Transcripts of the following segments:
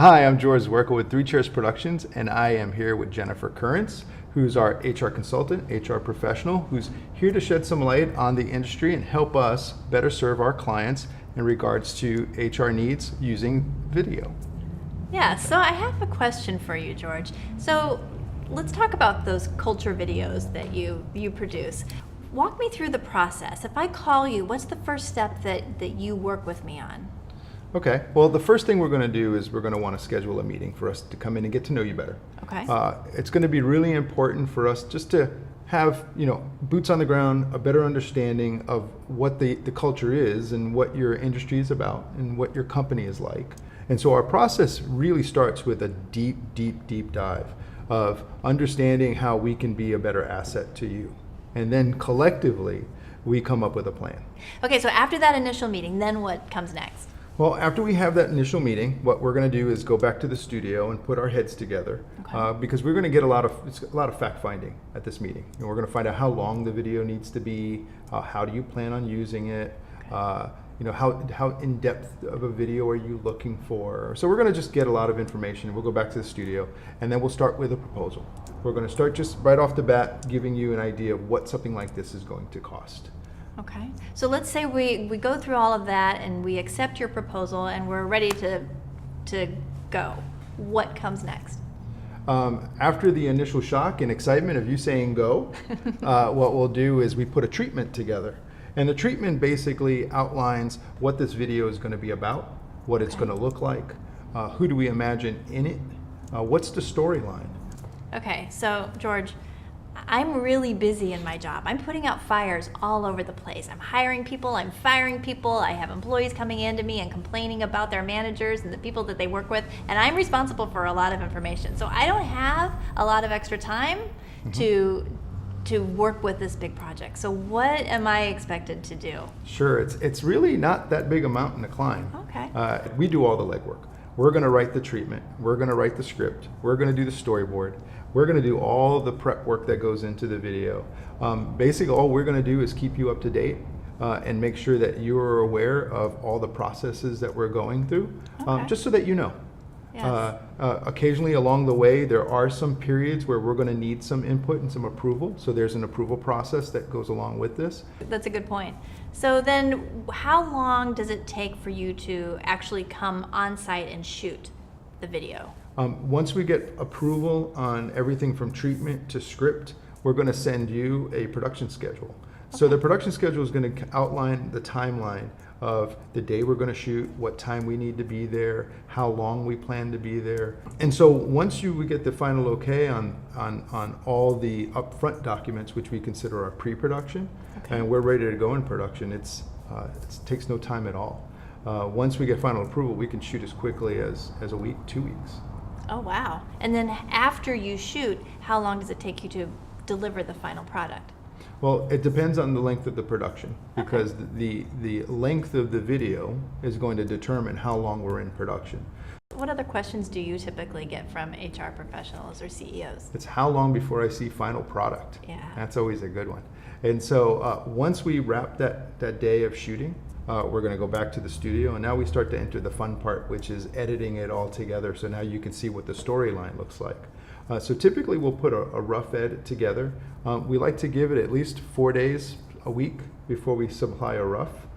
Hi, I'm George Zwerko with Three Chairs Productions, and I am here with Jennifer Currents, who's our HR consultant, HR professional, who's here to shed some light on the industry and help us better serve our clients in regards to HR needs using video. Yeah, so I have a question for you, George. So let's talk about those culture videos that you produce. Walk me through the process. If I call you, what's the first step that you work with me on? Okay, well, the first thing we're going to do is we're going to want to schedule a meeting for us to come in and get to know you better. Okay. It's going to be really important for us just to have, boots on the ground, a better understanding of what the culture is and what your industry is about and what your company is like. And so our process really starts with a deep, deep, deep dive of understanding how we can be a better asset to you. And then collectively, we come up with a plan. Okay, so after that initial meeting, then what comes next? Well, after we have that initial meeting, what we're going to do is go back to the studio and put our heads together, because we're going to get a lot of fact finding at this meeting. And we're going to find out how long the video needs to be, how do you plan on using it, how in depth of a video are you looking for. So we're going to just get a lot of information. We'll go back to the studio, and then we'll start with a proposal. We're going to start just right off the bat giving you an idea of what something like this is going to cost. Okay, so let's say we go through all of that and we accept your proposal and we're ready to go. What comes next? After the initial shock and excitement of you saying go, what we'll do is we put a treatment together. And the treatment basically outlines what this video is going to be about, what it's going to look like, who do we imagine in it, what's the storyline. Okay, so George, I'm really busy in my job. I'm putting out fires all over the place. I'm hiring people, I'm firing people, I have employees coming in to me and complaining about their managers and the people that they work with, and I'm responsible for a lot of information. So I don't have a lot of extra time to work with this big project. So what am I expected to do? Sure, it's really not that big a mountain to climb. Okay. We do all the legwork. We're going to write the treatment. We're going to write the script. We're going to do the storyboard. We're going to do all the prep work that goes into the video. Basically, all we're going to do is keep you up to date and make sure that you are aware of all the processes that we're going through, just so that you know. Yes. Occasionally along the way, there are some periods where we're going to need some input and some approval. So there's an approval process that goes along with this. That's a good point. So then how long does it take for you to actually come on site and shoot the video? Once we get approval on everything from treatment to script, we're going to send you a production schedule. So the production schedule is going to outline the timeline of the day we're going to shoot, what time we need to be there, how long we plan to be there. And so once we get the final okay on all the upfront documents, which we consider our pre-production, and we're ready to go in production, it takes no time at all. Once we get final approval, we can shoot as quickly as a week, 2 weeks. Oh, wow. And then after you shoot, how long does it take you to deliver the final product? Well, it depends on the length of the production, because the length of the video is going to determine how long we're in production. What other questions do you typically get from HR professionals or CEOs? It's how long before I see final product. Yeah. That's always a good one. And so once we wrap that day of shooting, we're going to go back to the studio, and now we start to enter the fun part, which is editing it all together, so now you can see what the storyline looks like. So typically we'll put a rough edit together. We like to give it at least 4 days a week before we supply a rough.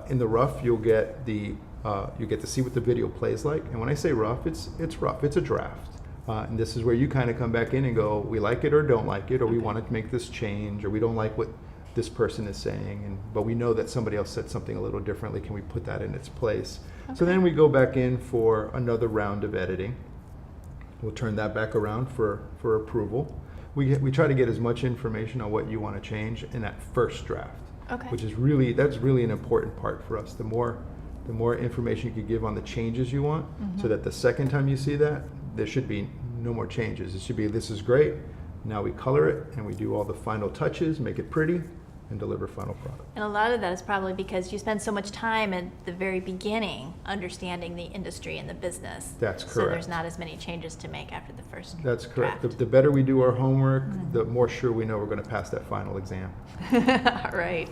In the rough, you'll get to see what the video plays like. And when I say rough, it's rough. It's a draft. And this is where you kind of come back in and go, we like it or don't like it, or we want to make this change, or we don't like what this person is saying, but we know that somebody else said something a little differently. Can we put that in its place? So then we go back in for another round of editing. We'll turn that back around for approval. We try to get as much information on what you want to change in that first draft, which is that's really an important part for us. The more information you can give on the changes you want, so that the second time you see that, there should be no more changes. It should be, this is great. Now we color it and we do all the final touches, make it pretty, and deliver final product. And a lot of that is probably because you spend so much time at the very beginning understanding the industry and the business. That's correct. So there's not as many changes to make after the first That's correct. draft. The better we do our homework, the more sure we know we're going to pass that final exam. Right.